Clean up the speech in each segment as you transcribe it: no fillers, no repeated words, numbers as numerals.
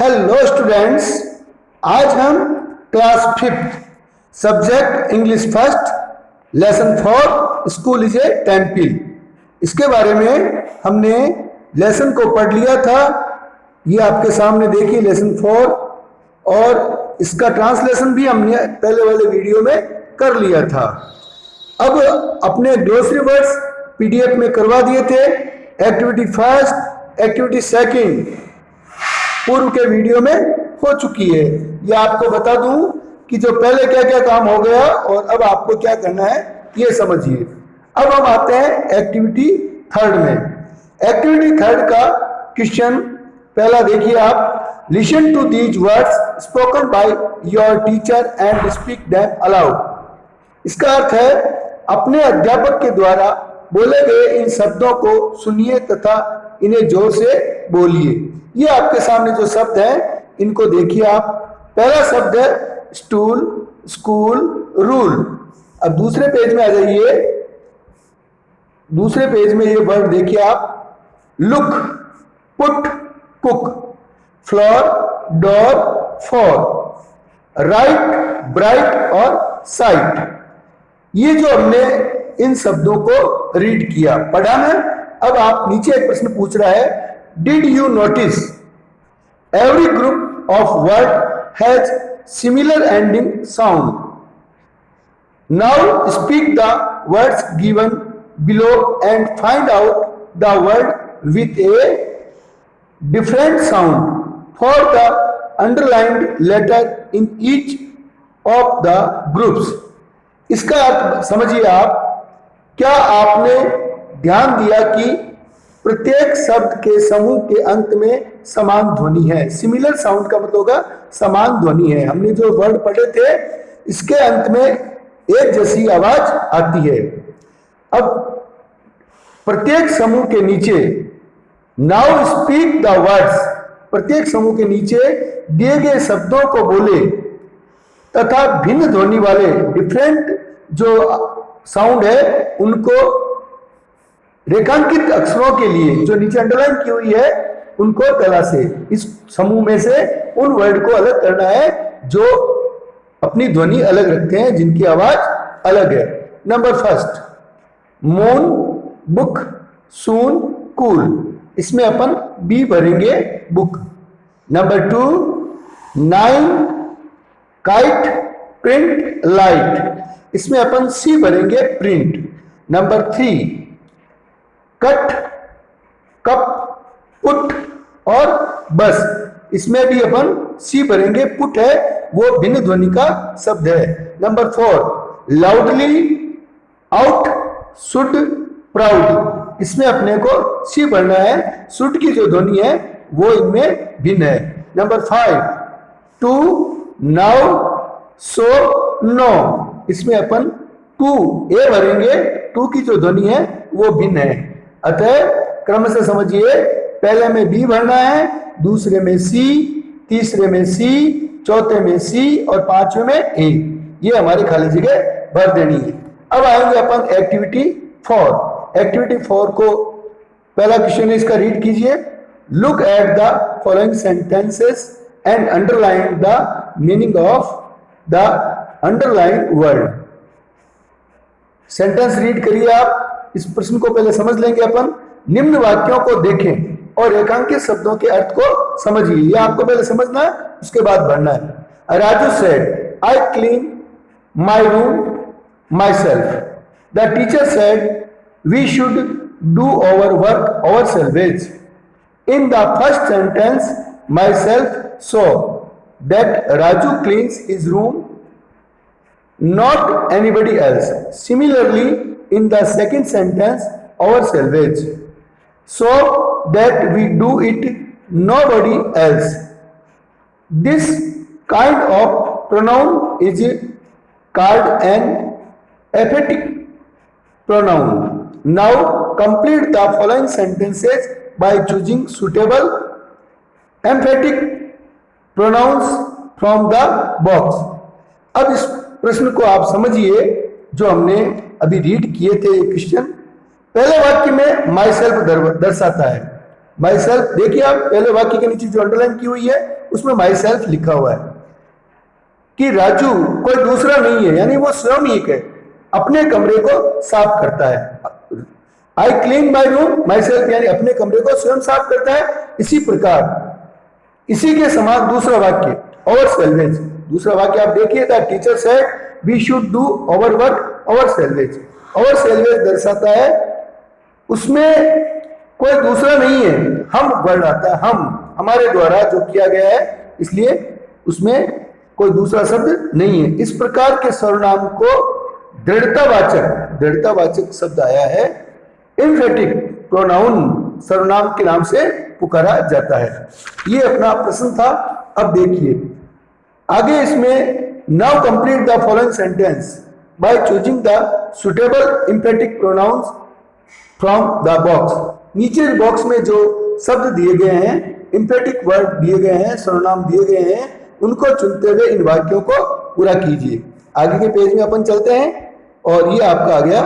Hello students, आज हम class 5th subject English first lesson 4 school is a temple, इसके बारे में हमने लेसन को पढ़ लिया था। ये आपके सामने देखिए लेसन 4, और इसका ट्रांसलेशन भी हमने पहले वाले वीडियो में कर लिया था। अब अपने ग्लोसरी वर्ड्स पीडीएफ में करवा दिए थे। एक्टिविटी फर्स्ट, एक्टिविटी सेकंड पूर्व के वीडियो में हो चुकी है। ये आपको बता दूं कि जो पहले क्या क्या काम हो गया और अब आपको क्या करना है ये समझिए। अब हम आते हैं एक्टिविटी थर्ड में। एक्टिविटी थर्ड का क्वेश्चन पहला देखिए आप। Listen to these words spoken by your teacher and speak them aloud. इसका अर्थ है अपने अध्यापक के द्वारा बोले गए इन शब्दों को सुनिए तथा इन्हें जोर से बोलिए। ये आपके सामने जो शब्द है इनको देखिए आप। पहला शब्द है स्टूल, स्कूल, रूल। अब दूसरे पेज में आ जाइए। दूसरे पेज में ये वर्ड देखिए आप। Look, put, cook, floor, door, for, right, bright और साइट। ये जो हमने इन शब्दों को रीड किया, पढ़ा ना। अब आप नीचे एक प्रश्न पूछ रहा है, did you notice every group of word has similar ending sound. Now speak the words given below and find out the word with a different sound for the underlined letter in each of the groups. इसका अर्थ समझिए आप। क्या आपने ध्यान दिया कि प्रत्येक शब्द के समूह के अंत में समान ध्वनि है। सिमिलर साउंड का मतलब होगा समान ध्वनि है। हमने जो वर्ड पढ़े थे इसके अंत में एक जैसी आवाज आती है। अब प्रत्येक समूह के नीचे नाउ स्पीक द वर्ड्स, प्रत्येक समूह के नीचे दिए गए शब्दों को बोले तथा भिन्न ध्वनि वाले डिफरेंट जो साउंड है उनको रेखांकित अक्षरों के लिए जो नीचे अंडरलाइन की हुई है उनको तलाशे। इस समूह में से उन वर्ड को अलग करना है जो अपनी ध्वनि अलग रखते हैं, जिनकी आवाज अलग है। नंबर फर्स्ट, मून, बुक, सून, कूल। इसमें अपन बी भरेंगे, book. Number 2, 9, kite, print, light. इसमें अपन सी भरेंगे, print. Number 3, cut, cup, put और बस। इसमें भी अपन सी भरेंगे, पुट है वो भिन्न ध्वनि का शब्द है। Number 4, loudly, out, should, proud. इसमें अपने को सी भरना है। शुड की जो ध्वनि है वो इनमें भिन्न है। Number 5, two, now, so, no. इसमें अपन टू ए भरेंगे। टू की जो ध्वनि है वो भिन्न है। अतः क्रम से समझिए, पहले में बी भरना है, दूसरे में सी, तीसरे में सी, चौथे में सी और पांचवें में ए। ये हमारी खाली जगह भर देनी है। अब आएंगे अपन एक्टिविटी 4। एक्टिविटी 4 को पहला क्वेश्चन इसका रीड कीजिए। Look at the following sentences and underline the meaning of the underline word. Sentence read करिए आप। इस प्रश्न को पहले समझ लेंगे अपन। निम्न वाक्यों को देखें और रेखांकित शब्दों के अर्थ को समझिए। ये आपको पहले समझना है, उसके बाद भरना है। Raju said, I clean my room myself. The teacher said, we should do our work ourselves. In the first sentence, myself so that Raju cleans his room, not anybody else. Similarly, in the second sentence, our salvage, so that we do it, nobody else. This kind of pronoun is called an emphatic pronoun. Now complete the following sentences by choosing suitable emphatic pronouns from the box. अब इस प्रश्न को आप समझिए जो हमने अभी read किए थे क्वेश्चन। पहले वाक्य में माई सेल्फ दर्शाता है। माई सेल्फ, देखिए आप पहले वाक्य के नीचे जो अंडरलाइन की हुई है उसमें माई सेल्फ लिखा हुआ है कि राजू कोई दूसरा नहीं है, यानी वो स्वयं ही एक है, अपने कमरे को साफ करता है। आई clean my room my self, यानी अपने कमरे को स्वयं साफ करता है। इसी प्रकार इसी के समान दूसरा वाक्य अवर सेल्वेज, दूसरा वाक्य आप देखिए, the teacher said we should do our work ourselves. Ourselves दर्शाता है उसमें कोई दूसरा नहीं है, हम वर्ड आता है, हम, हमारे द्वारा जो किया गया है, इसलिए उसमें कोई दूसरा शब्द नहीं है। इस प्रकार के सर्वनाम को दृढ़तावाचक शब्द आया है, एम्फेटिक प्रोनाउन सर्वनाम के नाम से पुकारा जाता है। ये अपना प्रश्न था। अब देखिए आगे इसमें, now complete the following sentence by choosing the suitable emphatic pronouns from the box. नीचे बॉक्स में जो शब्द दिए गए हैं, एम्फेटिक वर्ड दिए गए हैं, सर्वनाम दिए गए हैं, उनको चुनते हुए इन वाक्यों को पूरा कीजिए। आगे के पेज में अपन चलते हैं और ये आपका आ गया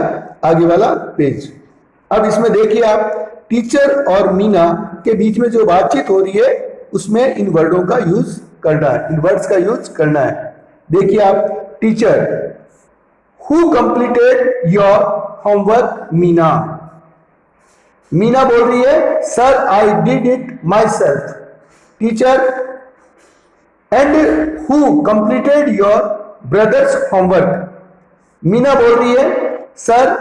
आगे वाला पेज। अब इसमें देखिए आप, टीचर और मीना के बीच में जो बातचीत हो रही है उसमें इन वर्डों का यूज करना है, इन वर्ड्स का यूज करना है। देखिए आप, teacher, who completed your homework Meena. Meena बोल रही है sir I did it myself. Teacher, and who completed your brother's homework. Meena बोल रही है sir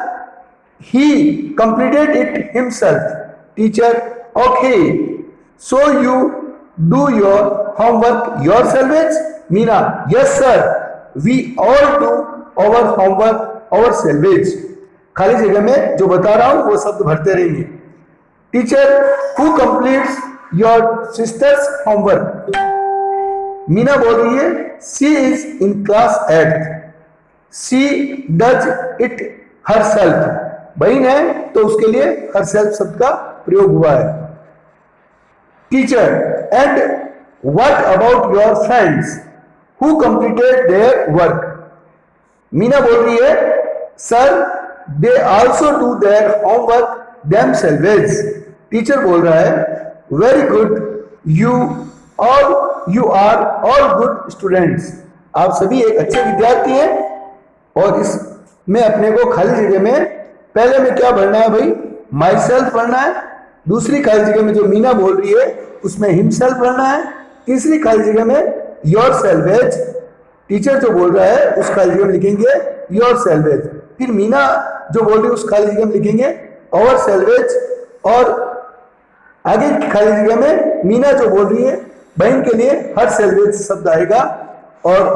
he completed it himself. Teacher, okay so you do your homework yourselves. Meena, yes sir we all do our homework ourselves. खाली जगह में जो बता रहा हूं वो शब्द भरते रहेंगे। Teacher, who completes your sisters homework. Meena बोल रही है she is in class 8th, she does it herself. बहन है तो उसके लिए हरसेल्फ शब्द का प्रयोग हुआ है। Teacher, and what about your friends who completed their work. Meena बोल रही है sir they also do their homework themselves। Teacher बोल रहा है very good, you are all good students. आप सभी एक अच्छे विद्यार्थी हैं। और इसमें अपने को खाली जगह में पहले में क्या भरना है भाई, माई सेल्फ भरना है। दूसरी खाली जगह में जो मीना बोल रही है उसमें हिमसेल्फ भरना है। तीसरी खाली जगह में योर सेल्वेज, टीचर जो बोल रहा है उस खाली जगह में लिखेंगे योर सेल्वेज। फिर मीना जो बोल रही है उस खाली जगह में लिखेंगे आवर सेल्वेज। और आगे की खाली जगह में मीना जो बोल रही है बहन के लिए हर सेल्वेज शब्द आएगा। और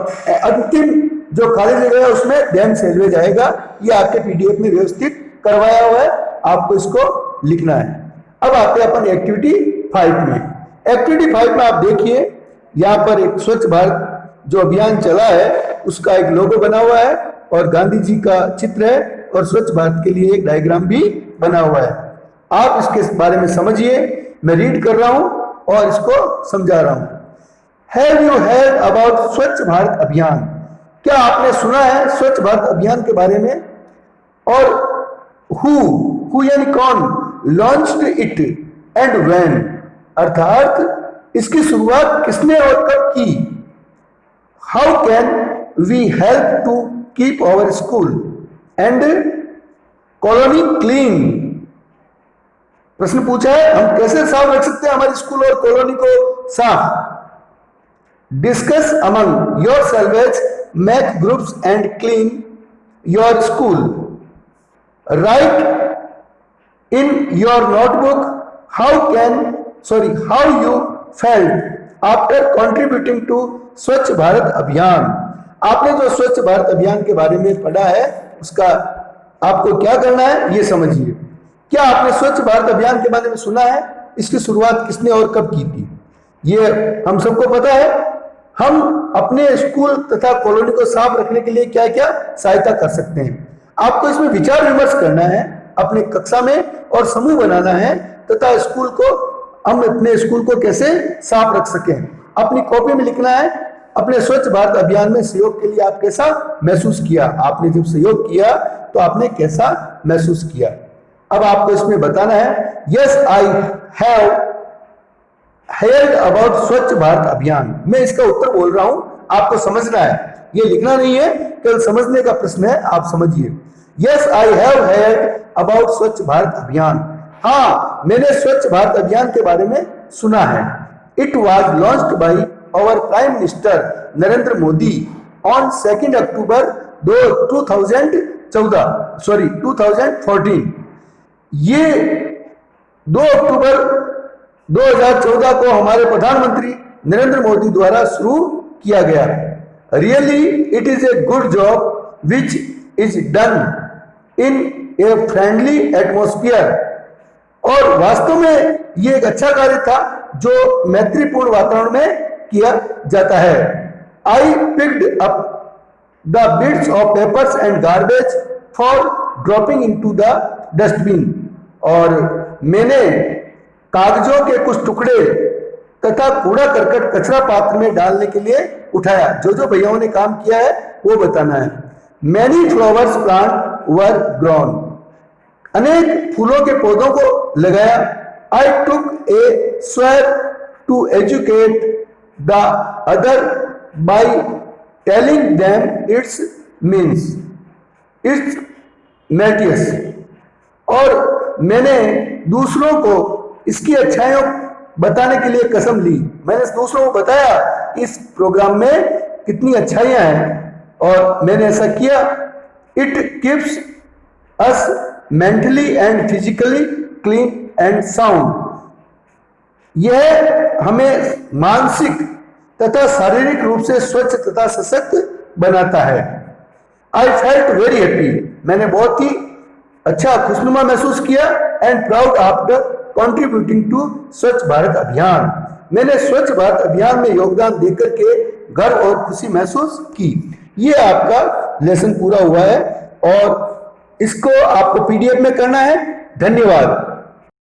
अंतिम जो खाली जगह है उसमें देम सेल्वेज आएगा। ये आपके पीडीएफ में व्यवस्थित करवाया हुआ है, आपको इसको लिखना है। अब आते हैं अपन एक्टिविटी 5 में। एक्टिविटी 5 में आप देखिए यहाँ पर एक स्वच्छ भारत जो अभियान चला है उसका एक लोगो बना हुआ है और गांधी जी का चित्र है और स्वच्छ भारत के लिए एक डायग्राम भी बना हुआ है। आप इसके बारे में समझिए, मैं रीड कर रहा हूं और इसको समझा रहा हूं। हैव यू हर्ड अबाउट स्वच्छ भारत अभियान। क्या आपने सुना है स्वच्छ भारत अभियान के बारे में? और हु यानी कौन, लॉन्च्ड इट एंड व्हेन, अर्थात इसकी शुरुआत किसने और कब की। How can we help to keep our school and colony clean. प्रश्न पूछा है हम कैसे साफ रख सकते हैं हमारे स्कूल और कॉलोनी को साफ। Discuss among yourselves, make groups and clean your school. Right in your notebook how you felt after contributing to Swachh Bharat अभियान। आपने जो स्वच्छ भारत अभियान के बारे में पढ़ा है उसका आपको क्या करना है ये समझिए। क्या आपने स्वच्छ भारत अभियान के बारे में सुना है? इसकी शुरुआत किसने और कब की थी? ये हम सबको पता है। हम अपने स्कूल तथा कॉलोनी को साफ रखने के लिए क्या क्या सहायता कर सकते हैं, आपको इसमें विचार विमर्श करना है अपने कक्षा में और समूह बनाना है तथा स्कूल को, हम अपने स्कूल को कैसे साफ रख सकें। अपनी कॉपी में लिखना है अपने स्वच्छ भारत अभियान में सहयोग के लिए आप कैसा महसूस किया। आपने जब सहयोग किया तो आपने कैसा महसूस किया। अब आपको इसमें बताना है, yes I have held about स्वच्छ भारत अभियान। मैं इसका उत्तर बोल रहा हूं, आपको समझना है, ये लिखना नहीं है, केवल समझने का प्रश्न है, आप समझिए। Yes I have held about स्वच्छ भारत अभियान। हाँ, मैंने स्वच्छ भारत अभियान के बारे में सुना है। It was launched by our prime minister Narendra Modi on 2 October 2014। ये 2 अक्टूबर 2014 को हमारे प्रधानमंत्री नरेंद्र मोदी द्वारा शुरू किया गया। Really it is a good job which is done in a friendly atmosphere. और वास्तव में ये एक अच्छा कार्य था जो मैत्रीपूर्ण वातावरण में किया जाता है। I picked up the bits of papers and garbage for dropping into the dustbin. और मैंने कागजों के कुछ टुकड़े तथा कूड़ा करकट कचरा पात्र में डालने के लिए उठाया। जो भैयाओं ने काम किया है वो बताना है। Many flowers plant were grown. अनेक फूलों के पौधों को लगाया। I took a swear to educate the other by telling them it's means it's matters. और मैंने दूसरों को इसकी अच्छाइयों बताने के लिए कसम ली। मैंने दूसरों को बताया कि इस प्रोग्राम में कितनी अच्छाइयां हैं और मैंने ऐसा किया। It keeps us mentally and physically clean and sound. यह हमें मानसिक तथा शारीरिक रूप से स्वच्छ तथा सशक्त बनाता है। I felt very happy. मैंने बहुत ही अच्छा खुशनुमा महसूस किया। And proud after contributing to Swachh Bharat अभियान। मैंने स्वच्छ भारत अभियान में योगदान देकर के गर्व और खुशी महसूस की। ये आपका लेसन पूरा हुआ है और इसको आपको पीडीएफ में करना है। धन्यवाद।